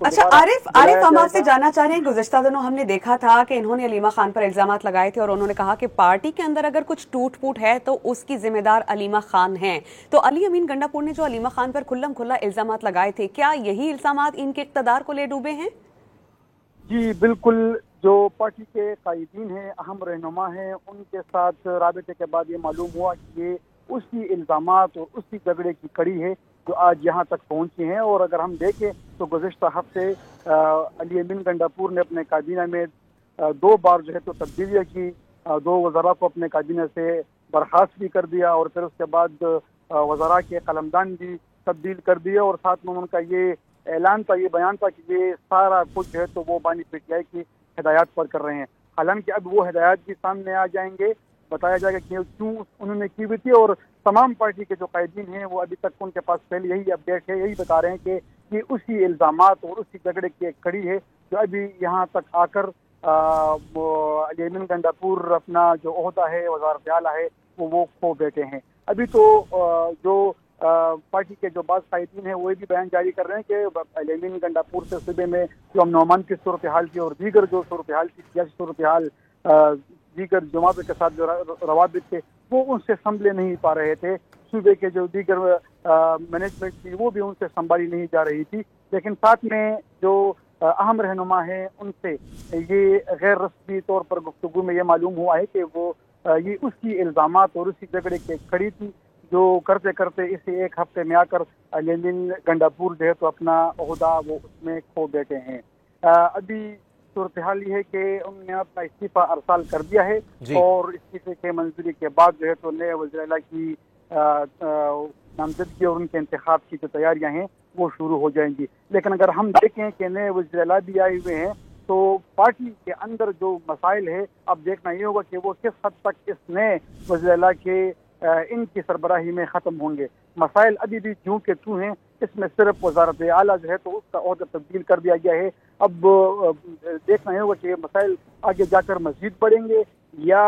को अच्छा दोबारा आरिफ बुलाया हम आपसे जाएगा। जानना चाह रहे हैं, गुज़िश्ता दिनों हमने देखा था कि इन्होंने अलीमा खान पर इल्जामात लगाए थे और उन्होंने कहा कि पार्टी के अंदर अगर कुछ टूट फूट है तो उसकी जिम्मेदार अलीमा खान हैं। तो अली अमीन गंडापुर ने जो अलीमा खान पर खुल्लम खुल्ला इल्जामात लगाए थे, क्या यही इल्जामात इनके इक़्तिदार को ले डूबे हैं? जी बिल्कुल, जो पार्टी के कायदीन हैं, अहम रहनुमा हैं, उनके साथ राबते के बाद ये मालूम हुआ कि ये उसी इल्ज़ामात और उसी झगड़े की कड़ी है जो आज यहाँ तक पहुँची हैं। और अगर हम देखें तो गुज़िश्ता हफ्ते अली अमीन गंडापुर ने अपने काबीना में 2 बार जो है तो तब्दीलियाँ की, 2 वज़रा को अपने काबीना से बर्खास्त भी कर दिया और फिर उसके बाद वज़रा के कलमदान भी तब्दील कर दिए। और साथ में उनका ये ऐलान था, ये बयान था कि ये सारा कुछ है तो वो बानी पीटीआई की हिदायत पर कर रहे हैं। हालांकि अब वो हिदायत भी सामने आ जाएंगे, बताया जाएगा कि क्यों उन्होंने की हुई थी। और तमाम पार्टी के जो कायदीन हैं वो अभी तक उनके पास पहले यही अपडेट है, यही बता रहे हैं कि ये उसी इल्ज़ामात और उसी झगड़े की एक कड़ी है जो अभी यहाँ तक आकर अली अमीन गंडापुर अपना जो ओहदा है, वज़ारत आला है, वो खो बैठे हैं। अभी तो जो पार्टी के जो बाज़ कायदीन हैं वो भी बयान जारी कर रहे हैं कि अली अमीन गंडापुर से सूबे में जो अमन अमान की सूरत हाल थी और दीगर जो सूरत हाल थी, सियासी सूरत हाल, दीगर जमातों के साथ जो रवाबित थे वो उनसे संभले नहीं पा रहे थे। सूबे के जो दीगर मैनेजमेंट थी वो भी उनसे संभाली नहीं जा रही थी। लेकिन साथ में जो अहम रहनुमा है उनसे ये गैर रस्मी तौर पर गुफ्तगू में ये मालूम हुआ है कि वो ये उसकी इल्ज़ामात और उसी झगड़े की खड़ी थी जो करते करते इसे एक हफ्ते में आकर अली अमीन गंडापुर जो है तो अपना ओहदा वो उसमें खो बैठे हैं। अभी सूरत हाल ये है कि उन्होंने अपना इस्तीफा अरसाल कर दिया है और इस्तीफे के मंजूरी के बाद जो है तो नए वज़ीर-ए-आला की नामजदगी और उनके इंतखाब की जो तैयारियां हैं वो शुरू हो जाएंगी। लेकिन अगर हम देखें कि नए वज़ीर-ए-आला भी आए हुए हैं तो पार्टी के अंदर जो मसाइल है अब देखना ये होगा कि वो किस हद तक इस नए वज़ीर-ए-आला के इनकी सरबराही में ख़त्म होंगे। मसाइल अभी भी यूं के यूं हैं, इसमें सिर्फ वज़ारत आला जो है तो उसका ओहदा तब्दील कर दिया गया है। अब देखना ये होगा कि मसाइल आगे जाकर मज़ीद बढ़ेंगे या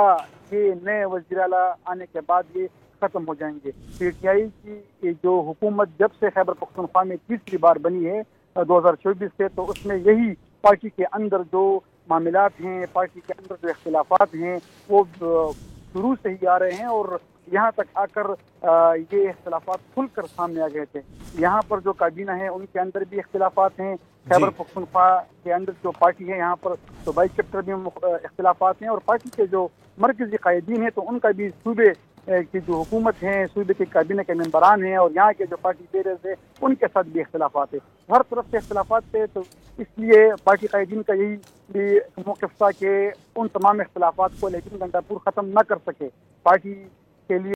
ये नए वज़ीर आला आने के बाद ये ख़त्म हो जाएंगे। पीटीआई की जो हुकूमत जब से खैबर पख्तूनख्वा में तीसरी बार बनी है 2024 से, तो उसमें यही पार्टी के अंदर जो मामलात हैं, पार्टी के अंदर जो इख्तिलाफात हैं वो शुरू से ही आ रहे हैं और यहाँ तक आकर ये इख्तिलाफात खुलकर सामने आ गए थे। यहाँ पर जो काबीना है उनके अंदर भी इख्तिलाफात हैं, खैबर पख्तूनख्वा के अंदर जो पार्टी है यहाँ पर सूबाई चैप्टर में इख्तिलाफात हैं और पार्टी के जो मरकजी कायदीन हैं तो उनका भी सूबे की जो हुकूमत है, सूबे के काबीना के मेंबरान हैं और यहाँ के जो पार्टी लीडर्स है उनके साथ भी इख्तिलाफात है। हर तरफ से इख्तिलाफात थे, तो इसलिए पार्टी कायदीन का यही भी मौक़िफ़ था कि उन तमाम इख्तिलाफात को लेकिन गंडापुर ख़त्म न कर सके। पार्टी के लिए